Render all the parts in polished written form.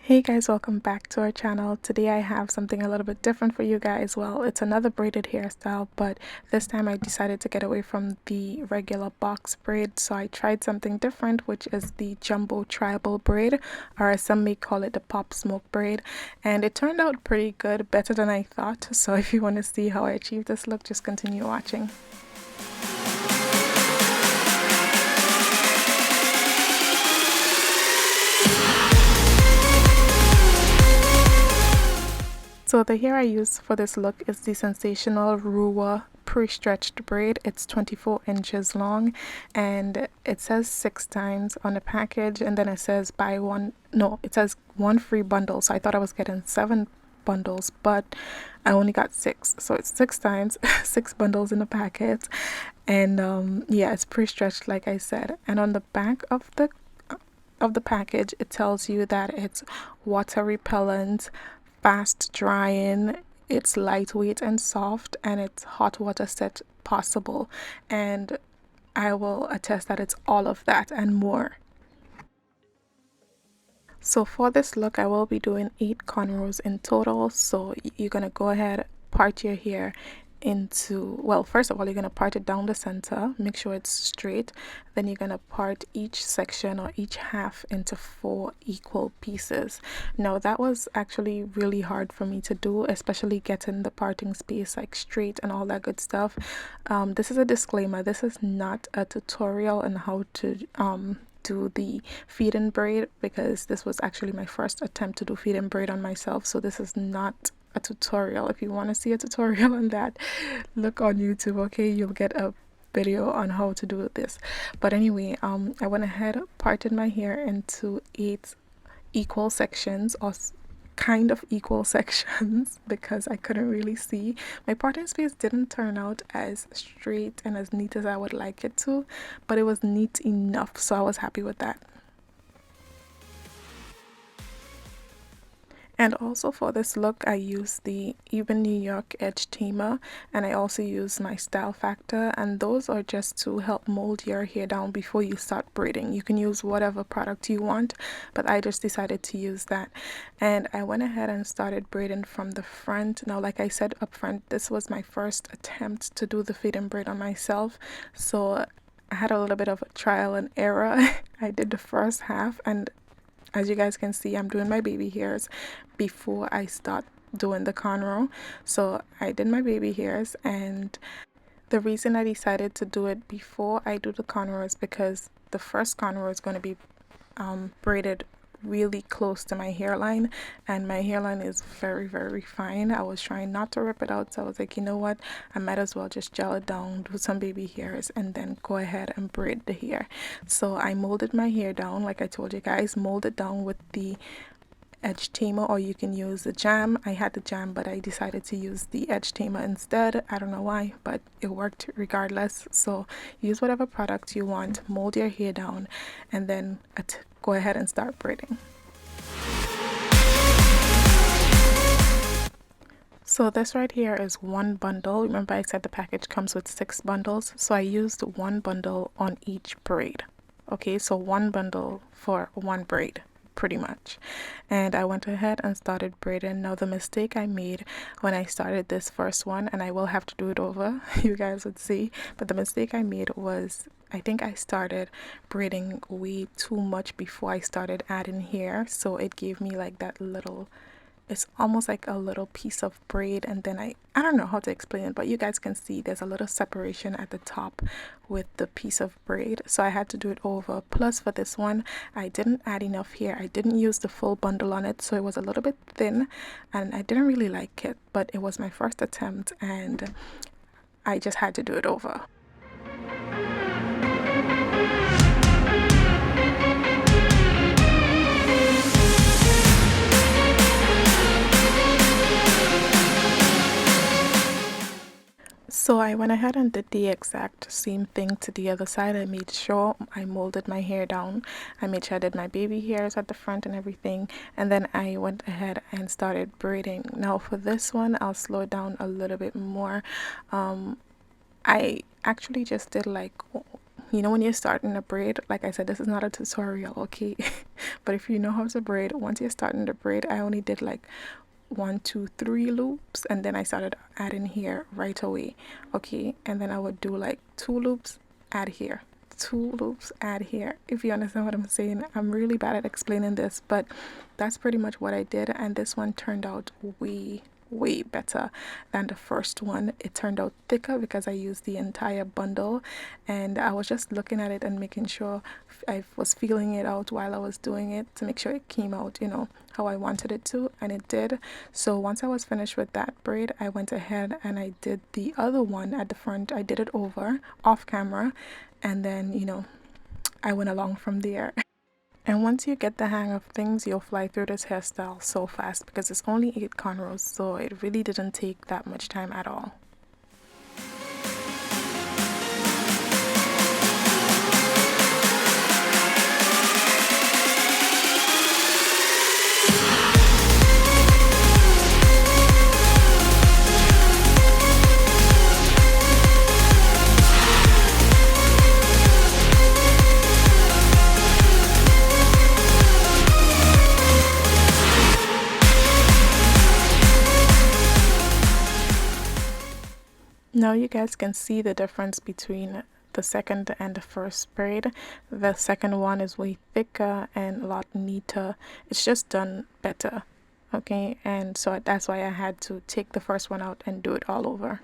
Hey guys, welcome back to our channel. Today I have something a little bit different for you guys. Well, it's another braided hairstyle, but this time I decided to get away from the regular box braid, so I tried something different, which is the jumbo tribal braid, or as some may call it, the pop smoke braid, and it turned out pretty good, better than I thought. So if you want to see how I achieved this look, just continue watching. So the hair I use for this look is the Sensational RUWA pre-stretched braid. It's 24 inches long and it says 6 times on the package, and then it says it says 1 free bundle. So I thought I was getting 7 bundles, but I only got 6. So it's 6 times, 6 bundles in the packet. And yeah, it's pre-stretched like I said. And on the back of the package it tells you that it's water repellent, fast drying, it's lightweight and soft, and it's hot water set possible. And I will attest that it's all of that and more. So for this look I will be doing 8 cornrows in total. So you're gonna go ahead, part your hair into, well, first of all, you're going to part it down the center, make sure it's straight. Then you're going to part each section or each half into 4 equal pieces. Now that was actually really hard for me to do, especially getting the parting space like straight and all that good stuff. This is a disclaimer, this is not a tutorial on how to do the feed and braid, because this was actually my first attempt to do feed and braid on myself. So this is not a tutorial. If you want to see a tutorial on that, look on YouTube, okay? You'll get a video on how to do this. But anyway, I went ahead, parted my hair into 8 equal sections, or kind of equal sections, because I couldn't really see. My parting space didn't turn out as straight and as neat as I would like it to, but it was neat enough, so I was happy with that. And also for this look I used the Ebin New York Edge Tamer, and I also used my Style Factor, and those are just to help mold your hair down before you start braiding. You can use whatever product you want, but I just decided to use that. And I went ahead and started braiding from the front. Now, like I said up front, this was my first attempt to do the feed and braid on myself, so I had a little bit of a trial and error. I did the first half, and as you guys can see, I'm doing my baby hairs before I start doing the cornrow. So I did my baby hairs, and the reason I decided to do it before I do the cornrow is because the first cornrow is going to be braided really close to my hairline, and my hairline is very fine. I was trying not to rip it out, so I was like, you know what, I might as well just gel it down, do some baby hairs, and then go ahead and braid the hair. So I molded my hair down, like I told you guys, mold it down with the Edge Tamer, or you can use the jam. I had the jam, but I decided to use the Edge Tamer instead. I don't know why, but it worked regardless. So use whatever product you want, mold your hair down, and then go ahead and start braiding. So this right here is 1 bundle. Remember I said the package comes with 6 bundles, so I used 1 bundle on each braid. Okay, so 1 bundle for 1 braid, pretty much. And I went ahead and started braiding. Now the mistake I made when I started this first one, and I will have to do it over, you guys would see, but the mistake I made was I think I started braiding way too much before I started adding hair, so it gave me like that little, it's almost like a little piece of braid, and then I don't know how to explain it, but you guys can see there's a little separation at the top with the piece of braid, so I had to do it over. Plus for this one I didn't add enough hair. I didn't use the full bundle on it, so it was a little bit thin and I didn't really like it, but it was my first attempt and I just had to do it over. So I went ahead and did the exact same thing to the other side. I made sure I molded my hair down. I made sure I did my baby hairs at the front and everything. And then I went ahead and started braiding. Now for this one, I'll slow it down a little bit more. I actually just did like you know, when you're starting a braid, like I said, this is not a tutorial, okay? But if you know how to braid, once you're starting the braid, I only did like 1, 2, 3 loops, and then I started adding here right away, okay? And then I would do like 2 loops, add here, 2 loops, add here. If you understand what I'm saying, I'm really bad at explaining this, but that's pretty much what I did. And this one turned out way better than the first one. It turned out thicker because I used the entire bundle, and I was just looking at it and making sure I was feeling it out while I was doing it to make sure it came out, you know, how I wanted it to, and it did. So once I was finished with that braid, I went ahead and I did the other one at the front. I did it over off camera, and then, you know, I went along from there. And once you get the hang of things, you'll fly through this hairstyle so fast because it's only 8 cornrows, so it really didn't take that much time at all. Now you guys can see the difference between the second and the first braid. The second one is way thicker and a lot neater. It's just done better, okay? And so that's why I had to take the first one out and do it all over.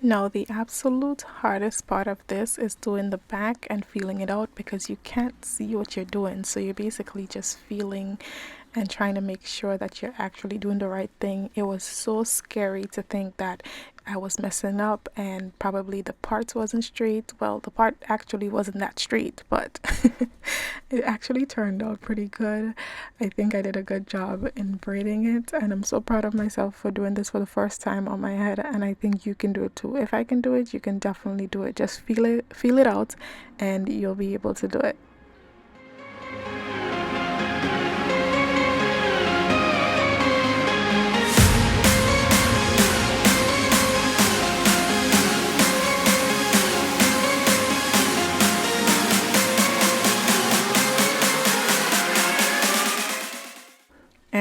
Now the absolute hardest part of this is doing the back and feeling it out because you can't see what you're doing, so you're basically just feeling and trying to make sure that you're actually doing the right thing. It was so scary to think that I was messing up and probably the parts wasn't straight. Well, the part actually wasn't that straight, but it actually turned out pretty good. I think I did a good job in braiding it, and I'm so proud of myself for doing this for the first time on my head, and I think you can do it too. If I can do it, you can definitely do it. Just feel it out, and you'll be able to do it.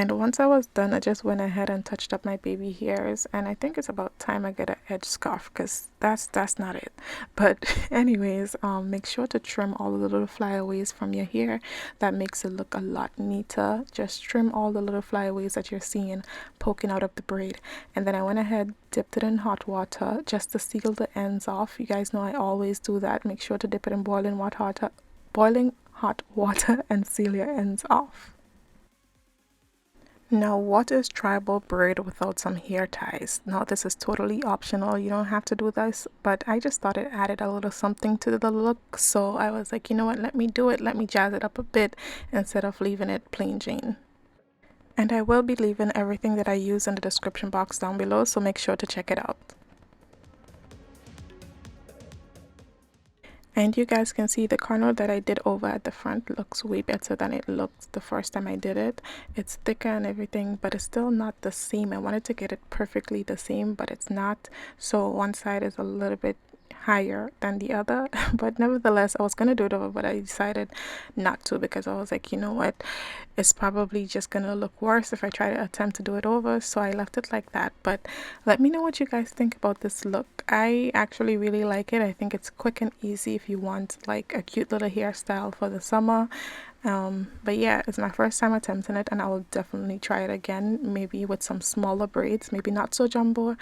And once I was done, I just went ahead and touched up my baby hairs, and I think it's about time I get an edge scarf because that's not it. But anyways, make sure to trim all the little flyaways from your hair. That makes it look a lot neater. Just trim all the little flyaways that you're seeing poking out of the braid. And then I went ahead, dipped it in hot water just to seal the ends off. You guys know I always do that. Make sure to dip it in boiling hot water and seal your ends off. Now, what is tribal braid without some hair ties? Now, this is totally optional. You don't have to do this, but I just thought it added a little something to the look. So I was like, you know what, let me do it. Let me jazz it up a bit instead of leaving it plain Jane. And I will be leaving everything that I use in the description box down below, so make sure to check it out. And you guys can see the corner that I did over at the front looks way better than it looked the first time I did it. It's thicker and everything, but it's still not the same. I wanted to get it perfectly the same, but it's not. So one side is a little bit higher than the other, but nevertheless I was gonna do it over, but I decided not to because I was like, you know what, it's probably just gonna look worse if I try to attempt to do it over, so I left it like that. But let me know what you guys think about this look. I actually really like it. I think it's quick and easy if you want like a cute little hairstyle for the summer. But yeah, it's my first time attempting it, and I will definitely try it again, maybe with some smaller braids, maybe not so jumbo.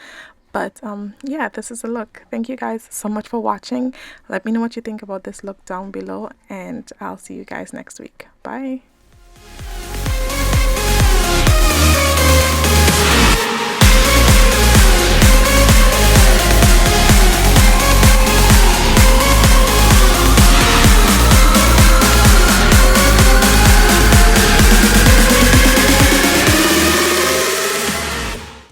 But yeah, this is a look. Thank you guys so much for watching. Let me know what you think about this look down below, and I'll see you guys next week. Bye.